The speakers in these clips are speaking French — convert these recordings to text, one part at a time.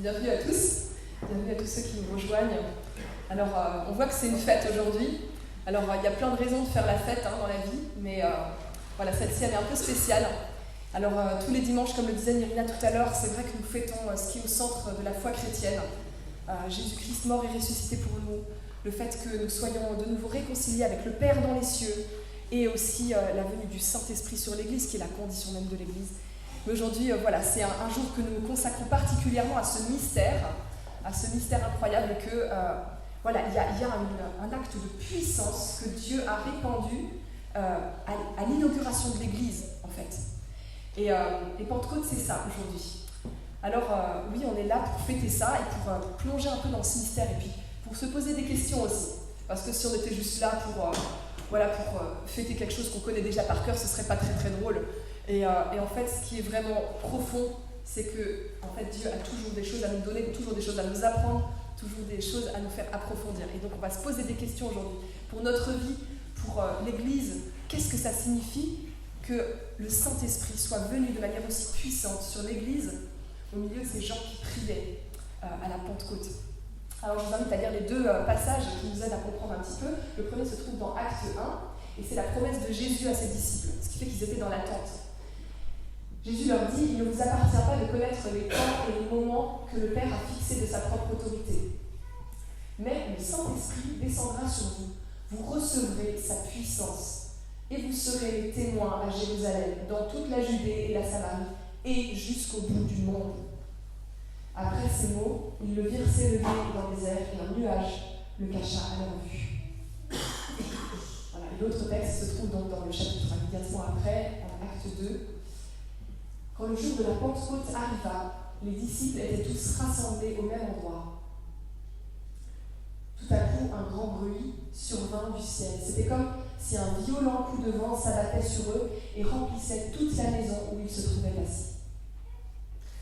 Bienvenue à tous ceux qui nous rejoignent. Alors, on voit que c'est une fête aujourd'hui. Alors, il y a plein de raisons de faire la fête dans la vie, mais voilà, celle-ci, elle est un peu spéciale. Alors, tous les dimanches, comme le disait Myrina tout à l'heure, c'est vrai que nous fêtons ce qui est au centre de la foi chrétienne. Jésus-Christ mort et ressuscité pour nous, le fait que nous soyons de nouveau réconciliés avec le Père dans les cieux, et aussi la venue du Saint-Esprit sur l'Église, qui est la condition même de l'Église. Mais aujourd'hui, voilà, c'est un jour que nous consacrons particulièrement à ce mystère incroyable que, voilà, il y a un acte de puissance que Dieu a répandu à l'inauguration de l'Église, en fait. Et Pentecôte, c'est ça, aujourd'hui. Alors, oui, on est là pour fêter ça et pour plonger un peu dans ce mystère, et puis pour se poser des questions aussi. Parce que si on était juste là pour fêter quelque chose qu'on connaît déjà par cœur, ce serait pas très très drôle. Et en fait, ce qui est vraiment profond, c'est que en fait, Dieu a toujours des choses à nous donner, toujours des choses à nous apprendre, toujours des choses à nous faire approfondir. Et donc, on va se poser des questions aujourd'hui. Pour notre vie, pour l'Église, qu'est-ce que ça signifie que le Saint-Esprit soit venu de manière aussi puissante sur l'Église au milieu de ces gens qui priaient à la Pentecôte? Alors, je vous invite à lire les deux passages qui nous aident à comprendre un petit peu. Le premier se trouve dans Acte 1, et c'est la promesse de Jésus à ses disciples, ce qui fait qu'ils étaient dans l'attente. Jésus leur dit « Il ne vous appartient pas de connaître les temps et les moments que le Père a fixés de sa propre autorité. Mais le Saint-Esprit descendra sur vous. Vous recevrez sa puissance et vous serez les témoins à Jérusalem, dans toute la Judée et la Samarie, et jusqu'au bout du monde. » Après ces mots, ils le virent s'élever dans les airs et un nuage le cacha à leur vue. Voilà. Et l'autre texte se trouve donc dans le chapitre immédiatement après, en Acte 2. Quand le jour de la Pentecôte arriva, les disciples étaient tous rassemblés au même endroit. Tout à coup, un grand bruit survint du ciel. C'était comme si un violent coup de vent s'abattait sur eux et remplissait toute la maison où ils se trouvaient assis.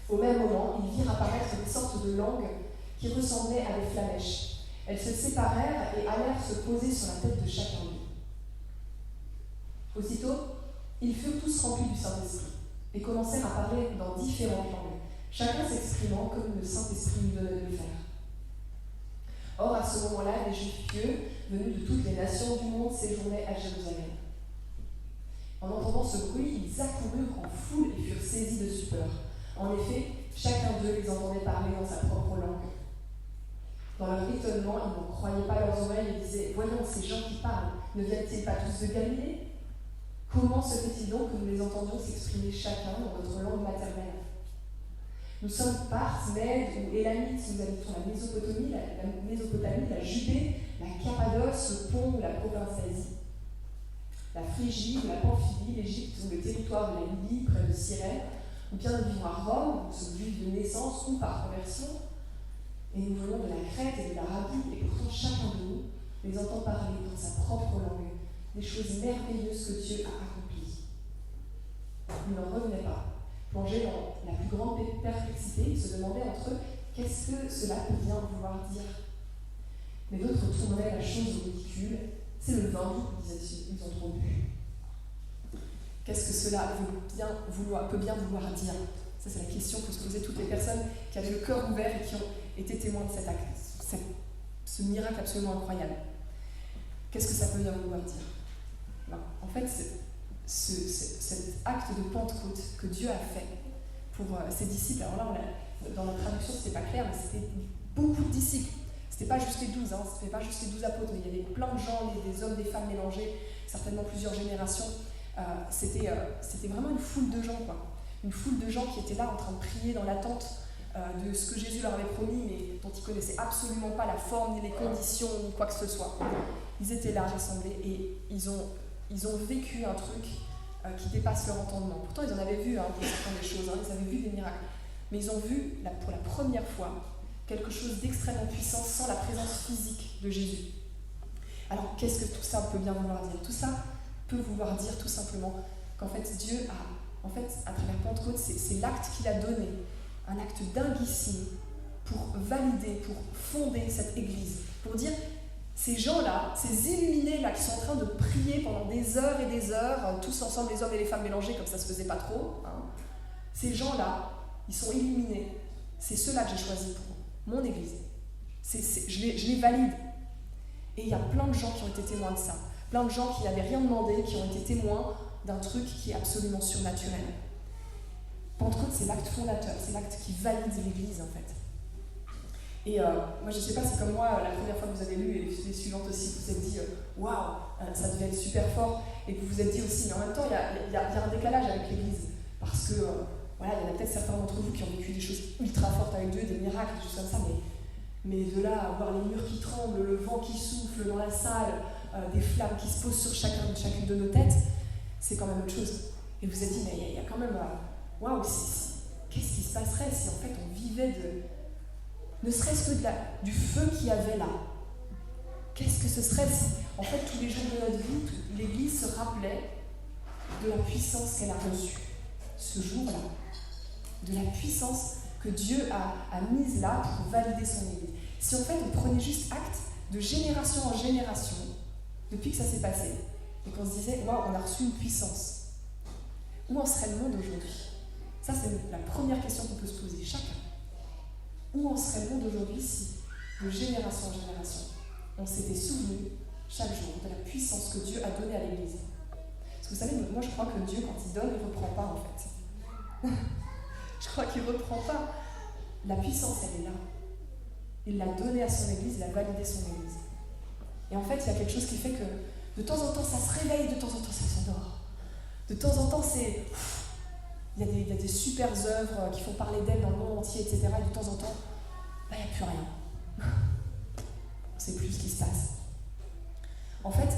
Au même moment, ils virent apparaître des sortes de langues qui ressemblaient à des flamèches. Elles se séparèrent et allèrent se poser sur la tête de chacun d'eux. Aussitôt, ils furent tous remplis du Saint-Esprit et commencèrent à parler dans différentes langues, chacun s'exprimant comme le Saint-Esprit lui donnait de le faire. Or, à ce moment-là, des Juifs pieux, venus de toutes les nations du monde, séjournaient à Jérusalem. En entendant ce bruit, ils accoururent en foule et furent saisis de stupeur. En effet, chacun d'eux les entendait parler dans sa propre langue. Dans leur étonnement, ils n'en croyaient pas leurs oreilles et disaient « Voyons, ces gens qui parlent, ne viennent-ils pas tous de Galilée ? Comment se fait-il donc que nous les entendions s'exprimer chacun dans notre langue maternelle ? Nous sommes Parthes, Mèdes ou Élamites, nous habitons la Mésopotamie, la Judée, la Cappadoce, le Pont ou la province d'Asie, la Phrygie ou la Pamphylie, l'Égypte ou le territoire de la Libye, près de Cyrène, ou bien nous vivons à Rome, nous sommes juifs de naissance ou par conversion, et nous venons de la Crète et de l'Arabie, et pourtant chacun de nous les entend parler dans sa propre langue, des choses merveilleuses que Dieu a accomplies. Ils n'en revenaient pas. Plongés dans la plus grande perplexité, ils se demandaient entre eux qu'est-ce que cela peut bien vouloir dire. Mais d'autres tournaient la chose au ridicule. C'est le vin, disaient-ils, ils ont trop bu. Qu'est-ce que cela peut bien vouloir dire? Ça, c'est la question que se posaient toutes les personnes qui avaient le cœur ouvert et qui ont été témoins de cet acte, ce miracle absolument incroyable. Qu'est-ce que ça peut bien vouloir dire? En fait, cet acte de Pentecôte que Dieu a fait pour ses disciples, alors là, dans la traduction, c'était pas clair, mais c'était beaucoup de disciples. C'était pas juste les 12, c'était pas juste les 12 apôtres, mais il y avait plein de gens, des hommes, des femmes mélangés, certainement plusieurs générations. C'était vraiment une foule de gens, quoi. Une foule de gens qui étaient là en train de prier dans l'attente de ce que Jésus leur avait promis, mais dont ils ne connaissaient absolument pas la forme, ni les conditions, ni quoi que ce soit. Ils étaient là rassemblés et ils ont vécu un truc qui dépasse leur entendement. Pourtant, ils en avaient vu pour certaines des choses, ils avaient vu des miracles. Mais ils ont vu, pour la première fois, quelque chose d'extrêmement puissant sans la présence physique de Jésus. Alors, qu'est-ce que tout ça peut bien vouloir dire? Tout ça peut vouloir dire tout simplement qu'en fait, Dieu a, à travers Pentecôte, c'est l'acte qu'il a donné, un acte dinguissime pour valider, pour fonder cette Église, pour dire ces gens-là, ces illuminés-là qui sont en train de prier pendant des heures et des heures, tous ensemble, les hommes et les femmes mélangés, comme ça se faisait pas trop, ces gens-là, ils sont illuminés c'est ceux-là que j'ai choisis pour mon église. Je les valide. Et il y a plein de gens qui ont été témoins de ça. Plein de gens qui n'avaient rien demandé, qui ont été témoins d'un truc qui est absolument surnaturel. Pentecôte, c'est l'acte fondateur, c'est l'acte qui valide l'Église, en fait. Et moi, je ne sais pas si comme moi, la première fois que vous avez lu, et les suivantes aussi, vous vous êtes dit « Waouh, ça devait être super fort », et que vous vous êtes dit aussi « Mais en même temps, il y a un décalage avec l'Église. » Parce que, voilà, il y en a peut-être certains d'entre vous qui ont vécu des choses ultra fortes avec Dieu, des miracles, des choses comme ça, mais de là à voir les murs qui tremblent, le vent qui souffle dans la salle, des flammes qui se posent sur chacune de nos têtes, c'est quand même autre chose. Et vous vous êtes dit, mais il y a quand même, waouh, qu'est-ce qui se passerait si en fait on vivait ne serait-ce que du feu qu'il y avait là? Qu'est-ce que ce serait si, en fait, tous les jours de notre vie, l'Église se rappelait de la puissance qu'elle a reçue ce jour-là, de la puissance que Dieu a mise là pour valider son Église. Si en fait on prenait juste acte de génération en génération, depuis que ça s'est passé, et qu'on se disait, waouh, on a reçu une puissance, où en serait le monde aujourd'hui? Ça, c'est la première question qu'on peut se poser, chacun. Où en serait le monde aujourd'hui si, de génération en génération, on s'était souvenu chaque jour de la puissance que Dieu a donnée à l'Église? Parce que vous savez, moi je crois que Dieu, quand il donne, il ne reprend pas en fait. Je crois qu'il ne reprend pas. La puissance, elle est là. Il l'a donnée à son Église, il a validé son Église. Et en fait, il y a quelque chose qui fait que de temps en temps, ça se réveille, de temps en temps, ça s'endort. De temps en temps, il y a des super œuvres qui font parler d'elles dans le monde entier, etc. Et de temps en temps, il n'y a plus rien. On ne sait plus ce qui se passe. En fait,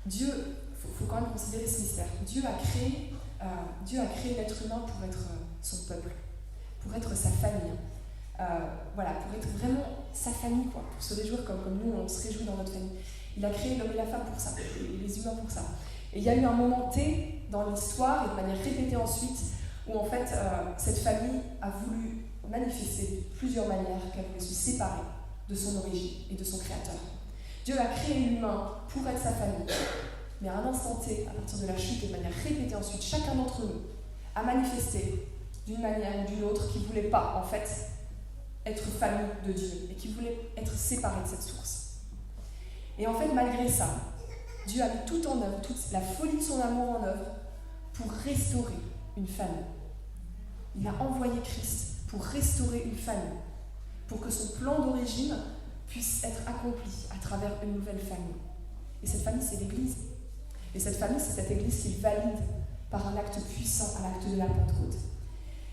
Dieu, il faut quand même considérer ce mystère. Dieu a créé l'être humain pour être son peuple, pour être sa famille. Voilà, pour être vraiment sa famille, quoi, pour se réjouir comme nous, on se réjouit dans notre famille. Il a créé l'homme et la femme pour ça, et les humains pour ça. Et il y a eu un moment T dans l'histoire, et de manière répétée ensuite, où en fait, cette famille a voulu manifester de plusieurs manières qu'elle voulait se séparer de son origine et de son créateur. Dieu a créé l'humain pour être sa famille, mais à un instant T, à partir de la chute et de manière répétée ensuite, chacun d'entre nous a manifesté d'une manière ou d'une autre qu'il ne voulait pas, en fait, être famille de Dieu et qui voulait être séparé de cette source. Et en fait, malgré ça, Dieu a mis tout en œuvre, toute la folie de son amour en œuvre pour restaurer une famille. Il a envoyé Christ pour restaurer une famille, pour que son plan d'origine puisse être accompli à travers une nouvelle famille. Et cette famille, c'est l'Église. Et cette famille, c'est cette Église qu'il valide par un acte puissant, à l'acte de la Pentecôte.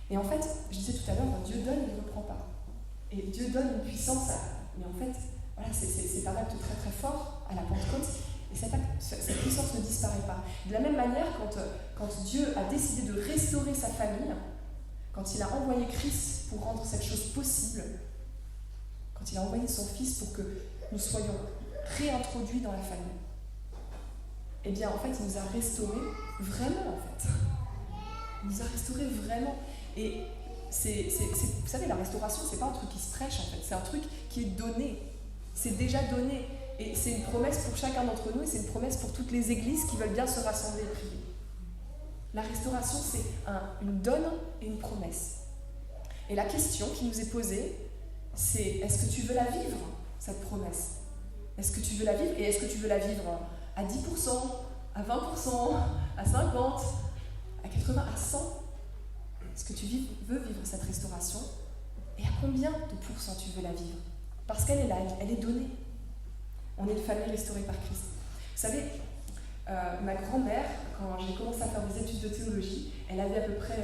Et en fait, je disais tout à l'heure, Dieu donne, il ne reprend pas. Et Dieu donne une puissance, mais en fait, voilà, c'est un acte très très fort à la Pentecôte, et cette puissance ne disparaît pas. De la même manière, quand Dieu a décidé de restaurer sa famille, quand il a envoyé Christ pour rendre cette chose possible, quand il a envoyé son Fils pour que nous soyons réintroduits dans la famille, eh bien, en fait, il nous a restaurés vraiment, en fait. Il nous a restaurés vraiment. Et vous savez, la restauration, c'est pas un truc qui se prêche, en fait. C'est un truc qui est donné. C'est déjà donné. Et c'est une promesse pour chacun d'entre nous, et c'est une promesse pour toutes les églises qui veulent bien se rassembler et prier. La restauration, c'est une donne et une promesse. Et la question qui nous est posée, c'est est-ce que tu veux la vivre, cette promesse? Est-ce que tu veux la vivre? Et est-ce que tu veux la vivre à 10%, à 20%, à 50%, à 80%, à 100%? Est-ce que tu veux vivre cette restauration? Et à combien de pourcents tu veux la vivre? Parce qu'elle est là, elle est donnée. On est une famille restaurée par Christ. Vous savez, ma grand-mère, quand j'ai commencé à faire des études de théologie, elle avait à peu près,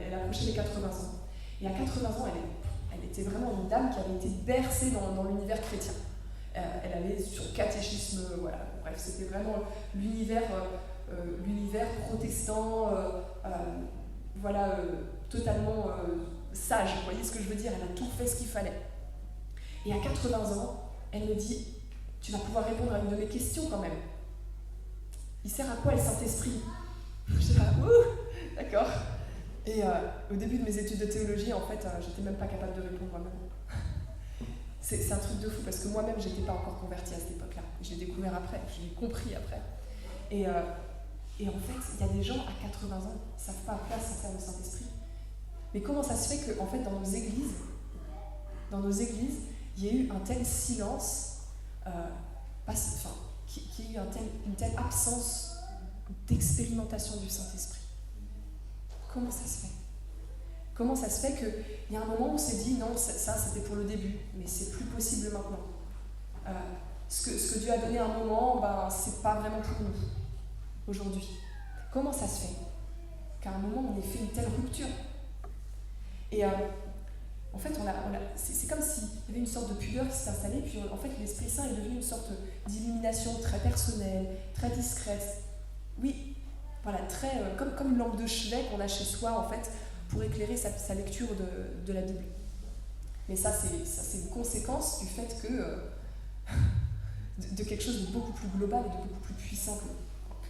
elle approchait les 80 ans. Et à 80 ans, elle était vraiment une dame qui avait été bercée dans l'univers chrétien. Elle allait sur le catéchisme, voilà. Bref, c'était vraiment l'univers protestant, totalement sage. Vous voyez ce que je veux dire? Elle a tout fait ce qu'il fallait. Et à 80 ans, elle me dit, tu vas pouvoir répondre à une de mes questions quand même. Il sert à quoi le Saint-Esprit? Je sais pas, d'accord. Et au début de mes études de théologie, en fait, j'étais même pas capable de répondre moi-même. C'est un truc de fou, parce que moi-même, j'étais pas encore convertie à cette époque-là. Je l'ai découvert après, je l'ai compris après. Et en fait, il y a des gens à 80 ans qui ne savent pas à quoi ça sert le Saint-Esprit. Mais comment ça se fait qu'en fait, dans nos églises, il y ait eu un tel silence, qu'il y ait eu une telle absence d'expérimentation du Saint-Esprit? Comment ça se fait? Comment ça se fait qu'il y a un moment où on s'est dit, non, ça c'était pour le début, mais c'est plus possible maintenant. Ce que Dieu a donné à un moment, c'est pas vraiment pour nous, aujourd'hui. Comment ça se fait qu'à un moment, on ait fait une telle rupture? Et en fait, c'est comme s'il y avait une sorte de pudeur qui s'est installée, puis en fait, l'Esprit Saint est devenu une sorte d'illumination très personnelle, très discrète. Oui, voilà, très comme une lampe de chevet qu'on a chez soi, en fait, pour éclairer sa lecture de la Bible. Mais ça, c'est une conséquence du fait que de quelque chose de beaucoup plus global et de beaucoup plus puissant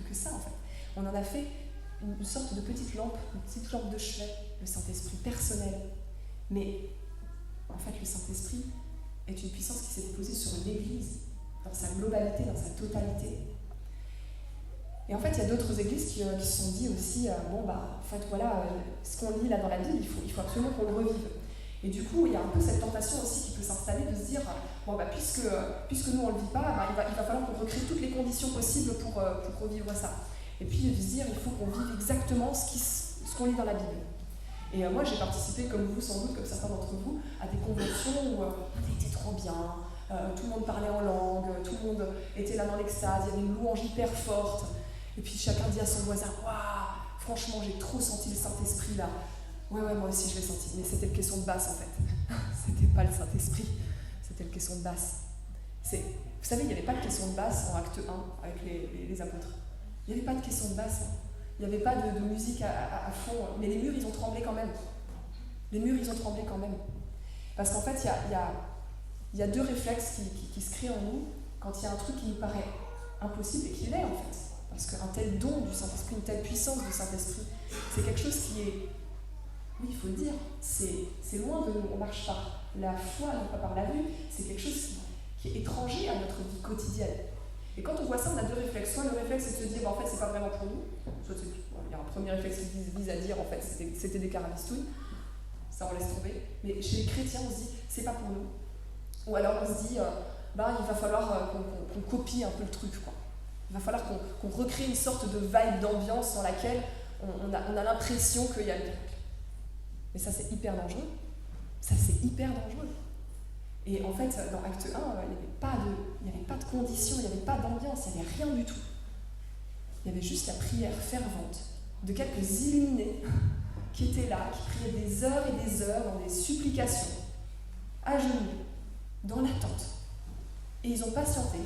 que ça, en fait. On en a fait une sorte de petite lampe de chevet, le Saint-Esprit personnel. Mais en fait, le Saint-Esprit est une puissance qui s'est déposée sur l'Église, dans sa globalité, dans sa totalité. Et en fait, il y a d'autres églises qui se sont dit aussi, en fait, voilà, ce qu'on lit là dans la Bible, il faut absolument qu'on le revive. Et du coup, il y a un peu cette tentation aussi qui peut s'installer de se dire, puisque nous on le vit pas, il va falloir qu'on recrée toutes les conditions possibles pour revivre ça. Et puis de se dire, il faut qu'on vive exactement ce qu'on lit dans la Bible. Et moi, j'ai participé, comme vous sans doute, comme certains d'entre vous, à des conventions où on était trop bien, tout le monde parlait en langue, tout le monde était là dans l'extase, il y avait une louange hyper forte. Et puis chacun dit à son voisin, waouh, franchement, j'ai trop senti le Saint-Esprit là. Ouais, moi aussi je l'ai senti, mais c'était le caisson de basse en fait. C'était pas le Saint-Esprit, c'était le caisson de basse. Vous savez, il n'y avait pas de caisson de basse en acte 1 avec les apôtres. Il n'y avait pas de caisson de basse, il n'y avait pas de musique à fond, mais les murs ils ont tremblé quand même. Parce qu'en fait, il y a deux réflexes qui se créent en nous quand il y a un truc qui nous paraît impossible et qui l'est en fait. Parce qu'un tel don du Saint-Esprit, une telle puissance du Saint-Esprit, c'est quelque chose qui est, oui, il faut le dire, c'est loin de nous, on ne marche pas. La foi, non pas par la vue, c'est quelque chose qui est étranger à notre vie quotidienne. Et quand on voit ça, on a deux réflexes. Soit le réflexe, c'est de se dire, en fait, c'est pas vraiment pour nous. Soit il y a un premier réflexe qui vise à dire, en fait, c'était des carabistouilles. Ça, on laisse tomber. Mais chez les chrétiens, on se dit, c'est pas pour nous. Ou alors on se dit, il va falloir qu'on copie un peu le truc, quoi. Il va falloir qu'on recrée une sorte de vibe d'ambiance dans laquelle on a l'impression qu'il y a le miracle. Mais ça, c'est hyper dangereux. Et en fait, dans Acte 1, il n'y avait pas de conditions, il n'y avait pas d'ambiance, il n'y avait rien du tout. Il y avait juste la prière fervente de quelques illuminés qui étaient là, qui priaient des heures et des heures dans des supplications, à genoux, dans l'attente. Et ils ont patienté.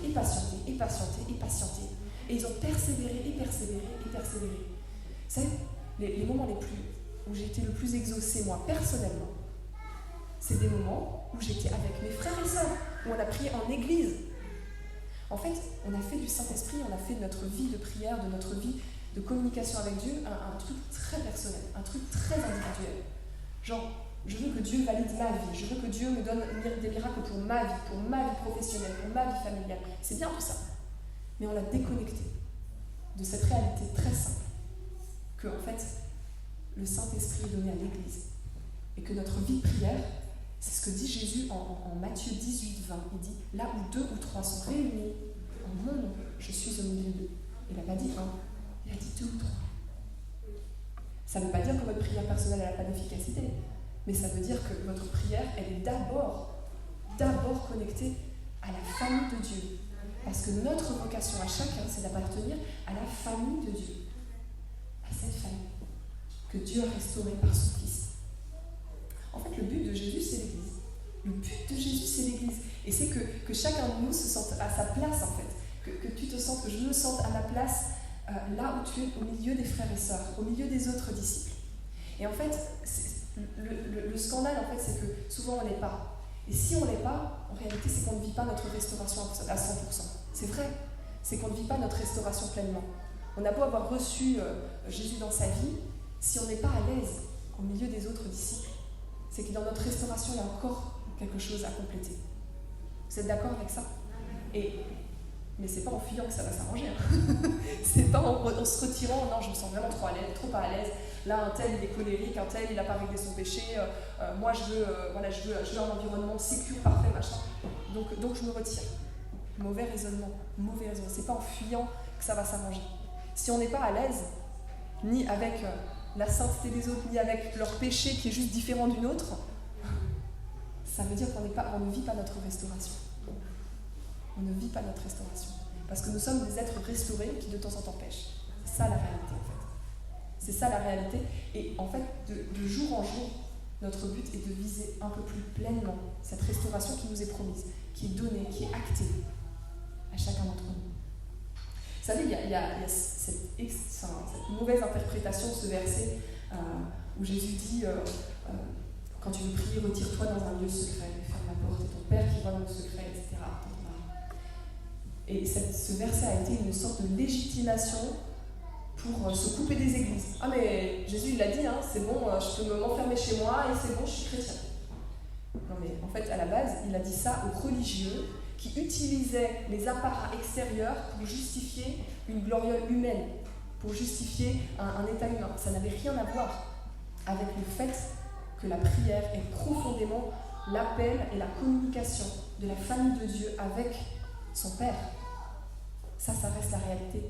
Et ils ont persévéré. Vous savez, les moments où j'ai été le plus exaucée, moi, personnellement, c'est des moments où j'étais avec mes frères et sœurs, où on a prié en église. En fait, on a fait du Saint-Esprit, on a fait de notre vie de prière, de notre vie de communication avec Dieu, un truc très personnel, un truc très individuel. Genre, je veux que Dieu valide ma vie, je veux que Dieu me donne des miracles pour ma vie professionnelle, pour ma vie familiale. C'est bien tout ça. Mais on l'a déconnecté de cette réalité très simple, que en fait, le Saint-Esprit est donné à l'Église. Et que notre vie de prière, c'est ce que dit Jésus en Matthieu 18, 20. Il dit, là où 2 ou 3 sont réunis en mon nom, je suis au milieu d'eux. Il n'a pas dit 1, il a dit 2 ou 3. Ça ne veut pas dire que votre prière personnelle n'a pas d'efficacité, mais ça veut dire que votre prière, elle est d'abord connectée à la famille de Dieu. Parce que notre vocation à chacun, c'est d'appartenir à la famille de Dieu. À cette famille que Dieu a restaurée par son Fils. En fait, le but de Jésus, c'est l'Église. Le but de Jésus, c'est l'Église. Et c'est que chacun de nous se sente à sa place, en fait. Que tu te sentes, que je me sente à ma place là où tu es, au milieu des frères et sœurs, au milieu des autres disciples. Et en fait, le scandale, en fait, c'est que souvent on ne l'est pas. Et si on ne l'est pas, en réalité, c'est qu'on ne vit pas notre restauration à 100%. C'est vrai, c'est qu'on ne vit pas notre restauration pleinement. On a beau avoir reçu Jésus dans sa vie, si on n'est pas à l'aise au milieu des autres disciples, c'est que dans notre restauration, il y a encore quelque chose à compléter. Vous êtes d'accord avec ça? Mais c'est pas en fuyant que ça va s'arranger. C'est pas en se retirant, non, je me sens vraiment trop à l'aise, trop pas à l'aise. là un tel il est colérique, un tel il n'a pas réglé son péché, moi je veux un environnement sécure, parfait, machin. Donc je me retire. Mauvais raisonnement. C'est pas en fuyant que ça va s'arranger. Si on n'est pas à l'aise, ni avec la sainteté des autres, ni avec leur péché qui est juste différent d'une autre, ça veut dire qu'on ne vit pas notre restauration. On ne vit pas notre restauration. Parce que nous sommes des êtres restaurés qui de temps en temps pêchent. C'est ça la réalité en fait. C'est ça la réalité. Et en fait, de jour en jour, notre but est de viser un peu plus pleinement cette restauration qui nous est promise, qui est donnée, qui est actée à chacun d'entre nous. Vous savez, il y a cette mauvaise interprétation de ce verset où Jésus dit quand tu veux prier, retire-toi dans un lieu secret, ferme la porte, et ton Père qui voit dans le secret, etc. Et ce verset a été une sorte de légitimation pour se couper des églises. Ah mais Jésus il l'a dit, c'est bon, je peux m'enfermer chez moi et c'est bon, je suis chrétien. Non mais en fait à la base, il a dit ça aux religieux qui utilisaient les apparats extérieurs pour justifier une gloriole humaine, pour justifier un état humain. Ça n'avait rien à voir avec le fait que la prière est profondément l'appel et la communication de la famille de Dieu avec son Père. Ça reste la réalité.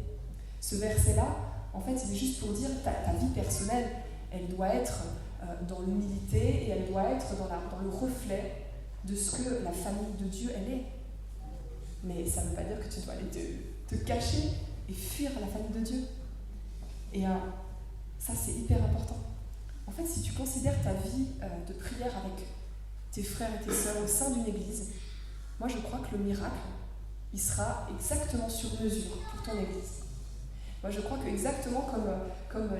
Ce verset-là, en fait, il est juste pour dire ta vie personnelle, elle doit être dans l'humilité et elle doit être dans le reflet de ce que la famille de Dieu, elle est. Mais ça ne veut pas dire que tu dois aller te cacher et fuir la famille de Dieu. Et ça, c'est hyper important. En fait, si tu considères ta vie de prière avec tes frères et tes sœurs au sein d'une église, moi, je crois que le miracle, il sera exactement sur mesure pour ton église. Moi, je crois que exactement comme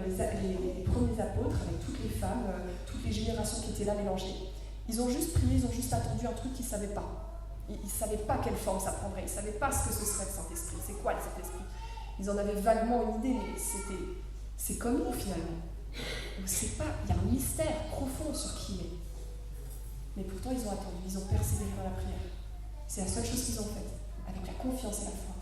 les premiers apôtres, avec toutes les femmes, toutes les générations qui étaient là mélangées, ils ont juste prié, ils ont juste attendu un truc qu'ils ne savaient pas. Ils ne savaient pas quelle forme ça prendrait, ils ne savaient pas ce que ce serait le Saint-Esprit. C'est quoi le Saint-Esprit? Ils en avaient vaguement une idée, mais c'est comme nous finalement. On ne sait pas, il y a un mystère profond sur qui il est. Mais pourtant, ils ont attendu, ils ont persévéré dans la prière. C'est la seule chose qu'ils ont faite, avec la confiance et la foi.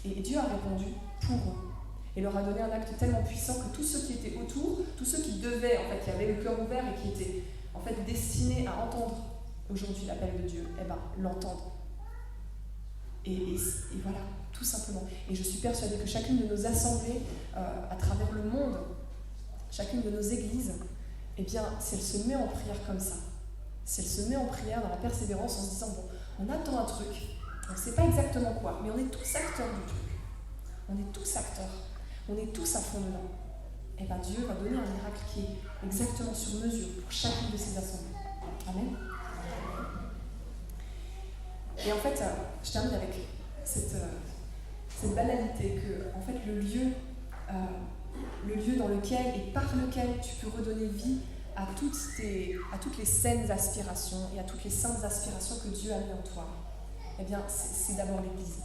Et Dieu a répondu pour eux. Et leur a donné un acte tellement puissant que tous ceux qui étaient autour, tous ceux qui devaient, en fait, qui avaient le cœur ouvert et qui étaient en fait destinés à entendre aujourd'hui l'appel de Dieu, l'entendent. Et voilà, tout simplement. Et je suis persuadée que chacune de nos assemblées à travers le monde, chacune de nos églises, eh bien, si elle se met en prière comme ça, si elle se met en prière dans la persévérance en se disant, bon, on attend un truc, on ne sait pas exactement quoi, mais on est tous acteurs du truc. On est tous acteurs. On est tous à fond dedans. Et bien Dieu va donner un miracle qui est exactement sur mesure pour chacune de ces assemblées. Amen. Et en fait, je termine avec cette banalité que, en fait, le lieu dans lequel et par lequel tu peux redonner vie à toutes les saines aspirations et à toutes les saintes aspirations que Dieu a mis en toi, eh bien, c'est d'abord l'Église.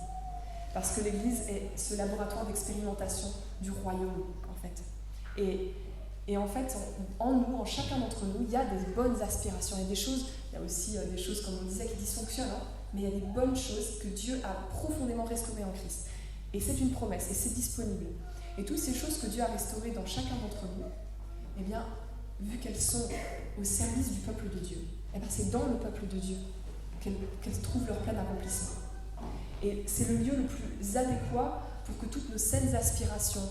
Parce que l'Église est ce laboratoire d'expérimentation du royaume, en fait. Et en fait, en nous, en chacun d'entre nous, il y a des bonnes aspirations. Il y a aussi des choses, comme on disait, qui dysfonctionnent, mais il y a des bonnes choses que Dieu a profondément restaurées en Christ. Et c'est une promesse, et c'est disponible. Et toutes ces choses que Dieu a restaurées dans chacun d'entre nous, eh bien, vu qu'elles sont au service du peuple de Dieu, eh bien, c'est dans le peuple de Dieu qu'elles trouvent leur plein accomplissement. Et c'est le lieu le plus adéquat pour que toutes nos saines aspirations,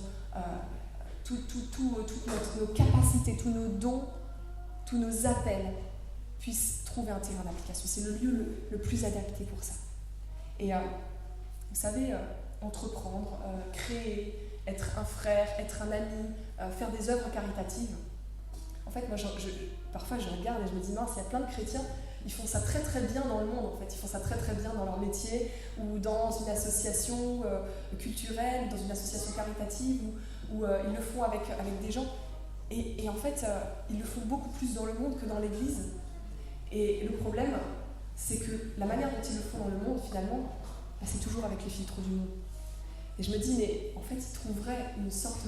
toutes nos capacités, tous nos dons, tous nos appels puissent trouver un terrain d'application. C'est le lieu le plus adapté pour ça. Et vous savez, entreprendre, créer, être un frère, être un ami, faire des œuvres caritatives. En fait, moi, parfois je regarde et je me dis, mince, il y a plein de chrétiens, ils font ça très très bien dans le monde, en fait. Ils font ça très très bien dans leur métier, ou dans une association culturelle, dans une association caritative, ou ils le font avec des gens. Et en fait, ils le font beaucoup plus dans le monde que dans l'Église. Et le problème, c'est que la manière dont ils le font dans le monde, finalement, c'est toujours avec les filtres du monde. Et je me dis, mais en fait, ils trouveraient une sorte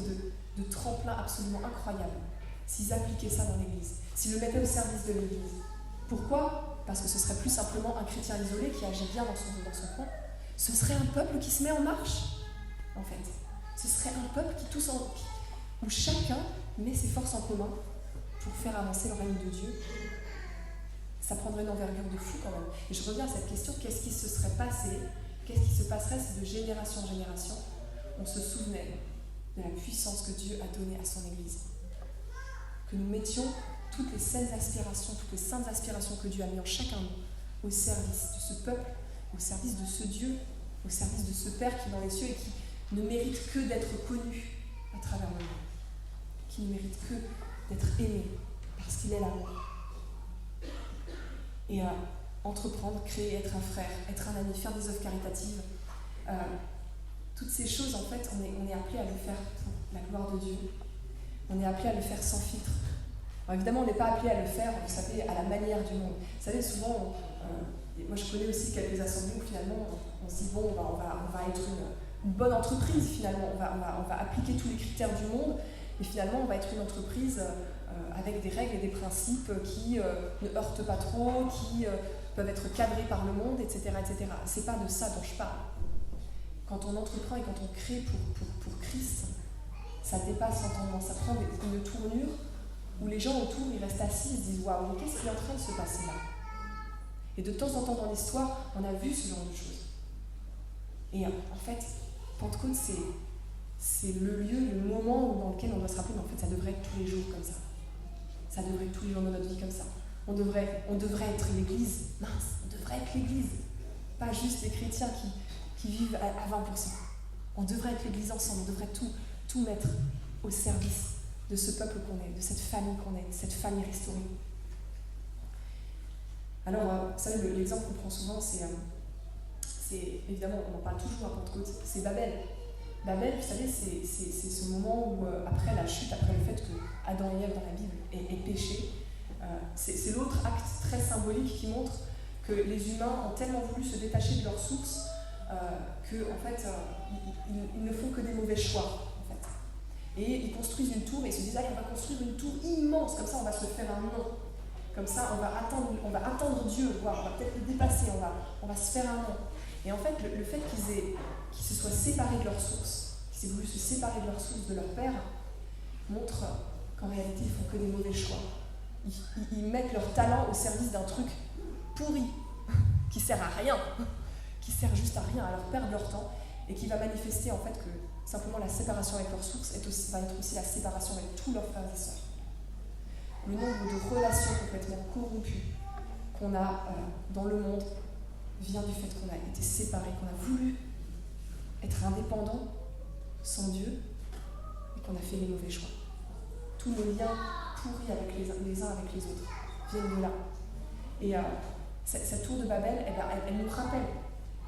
de tremplin absolument incroyable s'ils appliquaient ça dans l'Église, s'ils le mettaient au service de l'Église. Pourquoi ? Parce que ce serait plus simplement un chrétien isolé qui agit bien dans son coin. Ce serait un peuple qui se met en marche, en fait. Ce serait un peuple où chacun met ses forces en commun pour faire avancer le règne de Dieu, ça prendrait une envergure de fou quand même. Et je reviens à cette question, qu'est-ce qui se serait passé, qu'est-ce qui se passerait si de génération en génération, on se souvenait de la puissance que Dieu a donnée à son Église. Que nous mettions toutes les saines aspirations, toutes les saintes aspirations que Dieu a mis en chacun de nous, au service de ce peuple, au service de ce Dieu, au service de ce Père qui est dans les cieux et qui ne mérite que d'être connu à travers le monde, qui ne mérite que d'être aimé parce qu'il est l'amour. Et entreprendre, créer, être un frère, être un ami, faire des œuvres caritatives, toutes ces choses, en fait, on est appelé à le faire pour la gloire de Dieu. On est appelé à le faire sans filtre. Alors évidemment, on n'est pas appelé à le faire, vous savez, à la manière du monde. Vous savez, souvent, moi je connais aussi quelques assemblées où finalement on se dit bon, on va être une bonne entreprise finalement, on va appliquer tous les critères du monde, et finalement on va être une entreprise avec des règles et des principes qui ne heurtent pas trop, qui peuvent être cadrés par le monde, etc. etc. C'est pas de ça dont je parle. Quand on entreprend et quand on crée pour Christ, ça dépasse l'entendement, ça prend une tournure où les gens autour ils restent assis et se disent waouh, mais qu'est-ce qui est en train de se passer là? Et de temps en temps dans l'histoire, on a vu ce genre de choses. Et en fait, Pentecôte, c'est le lieu, le moment dans lequel on doit se rappeler, mais en fait, ça devrait être tous les jours comme ça. Ça devrait être tous les jours de notre vie comme ça. On devrait être l'Église. Mince, on devrait être l'Église. Pas juste les chrétiens qui vivent à 20%. On devrait être l'Église ensemble, on devrait tout mettre au service de ce peuple qu'on est, de cette famille qu'on est, de cette famille restaurée. Alors, vous savez, l'exemple qu'on prend souvent, c'est évidemment, on en parle toujours à Pentecôte, c'est Babel. Babel, vous savez, c'est ce moment où, après la chute, après le fait que Adam et Ève dans la Bible aient péché, c'est l'autre acte très symbolique qui montre que les humains ont tellement voulu se détacher de leur source qu'en fait, ils ne font que des mauvais choix. En fait. Et ils construisent une tour et ils se disent on va construire une tour immense, comme ça on va se faire un nom. Comme ça, on va attendre Dieu, voire on va peut-être le dépasser, on va se faire un nom. Et en fait, le fait qu'ils se soient séparés de leur source, qu'ils aient voulu se séparer de leur source, de leur père, montre qu'en réalité, ils font que des mauvais choix. Ils mettent leur talent au service d'un truc pourri, qui sert à rien, qui sert juste à rien, à leur perdre leur temps, et qui va manifester en fait que simplement la séparation avec leur source va être aussi la séparation avec tous leurs frères et sœurs. Le nombre de relations complètement corrompues qu'on a dans le monde vient du fait qu'on a été séparés, qu'on a voulu être indépendants sans Dieu et qu'on a fait les mauvais choix. Tous nos liens pourris avec les uns avec les autres viennent de là. Et cette tour de Babel, elle nous rappelle.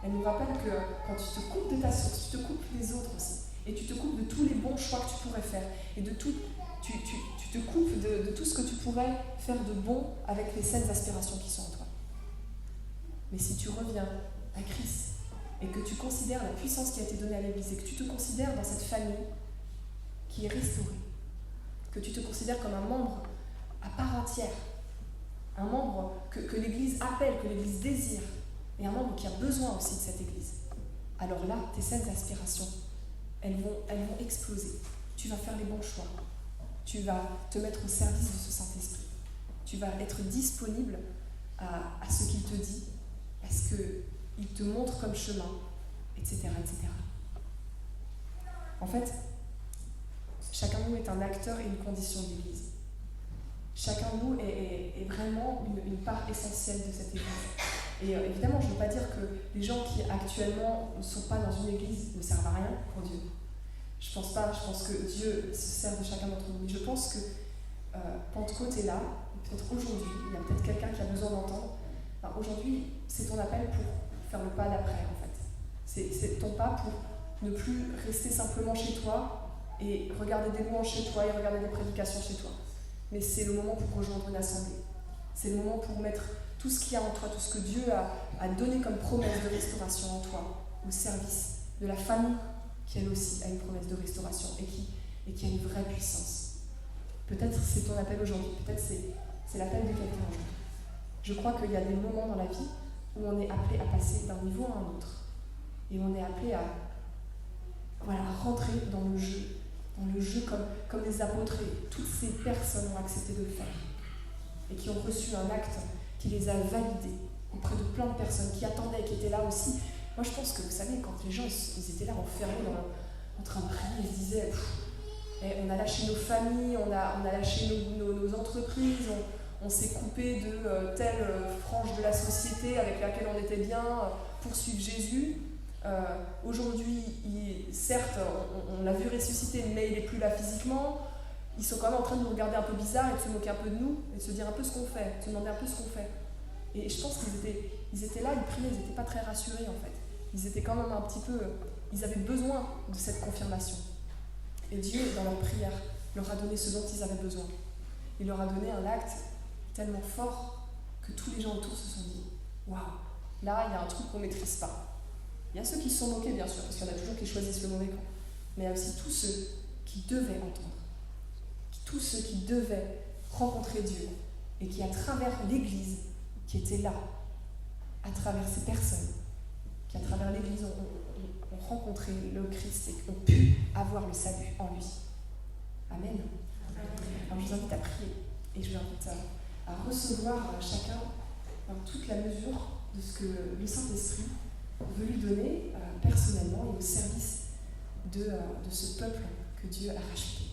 Elle nous rappelle que quand tu te coupes de ta source, tu te coupes des autres aussi. Et tu te coupes de tous les bons choix que tu pourrais faire. Et de tout, tu te coupes de tout ce que tu pourrais faire de bon avec les saines aspirations qui sont en toi. Mais si tu reviens à Christ et que tu considères la puissance qui a été donnée à l'Église et que tu te considères dans cette famille qui est restaurée, que tu te considères comme un membre à part entière, un membre que l'Église appelle, que l'Église désire, et un membre qui a besoin aussi de cette Église, alors là, tes saines aspirations, elles vont exploser. Tu vas faire les bons choix. Tu vas te mettre au service de ce Saint-Esprit. Tu vas être disponible à ce qu'il te dit, à ce qu'il te montre comme chemin, etc., etc. En fait, chacun de nous est un acteur et une condition de l'Église. Chacun de nous est vraiment une part essentielle de cette Église. Et évidemment, je ne veux pas dire que les gens qui actuellement ne sont pas dans une Église ne servent à rien pour Dieu. Je pense pas, je pense que Dieu se sert de chacun d'entre nous. Mais je pense que Pentecôte est là, peut-être aujourd'hui, il y a peut-être quelqu'un qui a besoin d'entendre. Enfin, aujourd'hui, c'est ton appel pour faire le pas d'après, en fait. C'est ton pas pour ne plus rester simplement chez toi et regarder des louanges chez toi et regarder des prédications chez toi. Mais c'est le moment pour rejoindre une assemblée. C'est le moment pour mettre tout ce qu'il y a en toi, tout ce que Dieu a donné comme promesse de restauration en toi, au service de la famille qui elle aussi a une promesse de restauration et qui a une vraie puissance. Peut-être c'est ton appel aujourd'hui, peut-être c'est l'appel de quelqu'un aujourd'hui. Je crois qu'il y a des moments dans la vie où on est appelé à passer d'un niveau à un autre. Et on est appelé à rentrer dans le jeu dans le jeu comme les apôtres, et toutes ces personnes ont accepté de le faire et qui ont reçu un acte qui les a validés auprès de plein de personnes qui attendaient, qui étaient là aussi. Moi je pense que vous savez, quand les gens ils étaient là enfermés en train de prier, ils se disaient on a lâché nos familles, on a lâché nos entreprises, on s'est coupé de telle frange de la société avec laquelle on était bien pour suivre Jésus. Aujourd'hui, certes, on l'a vu ressusciter, mais il n'est plus là physiquement. Ils sont quand même en train de nous regarder un peu bizarre et de se moquer un peu de nous et de se dire un peu ce qu'on fait, de se demander un peu ce qu'on fait. Et je pense qu'ils étaient là, ils priaient, ils n'étaient pas très rassurés en fait. Ils étaient quand même un petit peu... Ils avaient besoin de cette confirmation. Et Dieu, dans leur prière, leur a donné ce dont ils avaient besoin. Il leur a donné un acte tellement fort que tous les gens autour se sont dit « Waouh, là, il y a un truc qu'on ne maîtrise pas. » Il y a ceux qui se sont moqués, bien sûr, parce qu'il y en a toujours qui choisissent le mauvais camp. Mais il y a aussi tous ceux qui devaient entendre. Tous ceux qui devaient rencontrer Dieu et qui, à travers l'Église, qui était là, à travers ces personnes, qui, à travers l'Église, ont rencontré le Christ et ont pu avoir le salut en lui. Amen. Alors je vous invite à prier et je vous invite à recevoir chacun dans toute la mesure de ce que le Saint-Esprit veut lui donner personnellement et au service de ce peuple que Dieu a racheté.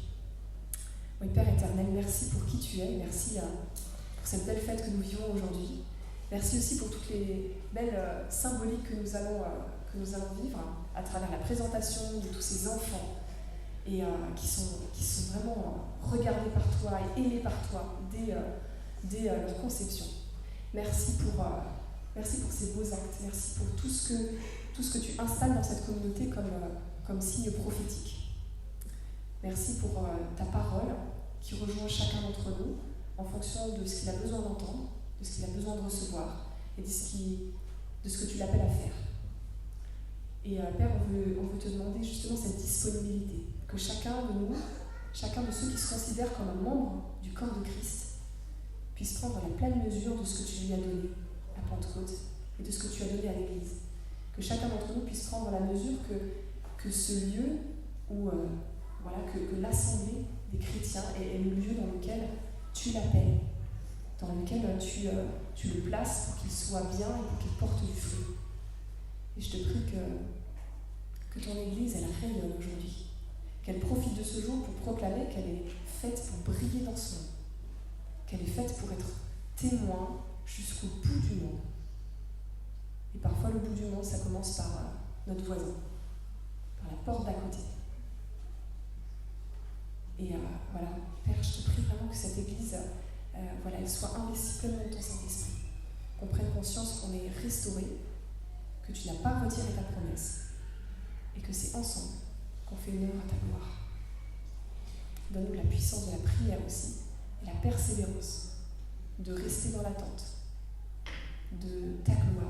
Oui, Père éternel, merci pour qui tu es, merci pour cette belle fête que nous vivons aujourd'hui. Merci aussi pour toutes les belles symboliques que nous allons vivre à travers la présentation de tous ces enfants et qui sont vraiment regardés par toi et aimés par toi dès leur conception. Merci pour ces beaux actes, merci pour tout ce que tu installes dans cette communauté comme signe prophétique. Merci pour ta parole qui rejoint chacun d'entre nous en fonction de ce qu'il a besoin d'entendre, de ce qu'il a besoin de recevoir et de ce que tu l'appelles à faire. Et Père, on veut te demander justement cette disponibilité, que chacun de nous, chacun de ceux qui se considèrent comme un membre du corps de Christ, puisse prendre la pleine mesure de ce que tu lui as donné à Pentecôte et de ce que tu as donné à l'Église. Que chacun d'entre nous puisse prendre la mesure que ce lieu où que l'assemblée des chrétiens est le lieu dans lequel tu l'appelles, dans lequel tu le places pour qu'il soit bien et pour qu'il porte du fruit. Et je te prie que ton Église, elle règne aujourd'hui, qu'elle profite de ce jour pour proclamer qu'elle est faite pour briller dans ce monde, qu'elle est faite pour être témoin jusqu'au bout du monde. Et parfois, le bout du monde, ça commence par notre voisin, par la porte d'à côté. Et Père, je te prie vraiment que cette Église, elle soit investie pleinement de ton Saint-Esprit, qu'on prenne conscience qu'on est restauré, que tu n'as pas retiré ta promesse, et que c'est ensemble qu'on fait une œuvre à ta gloire. Donne-nous la puissance de la prière aussi, et la persévérance de rester dans l'attente de ta gloire.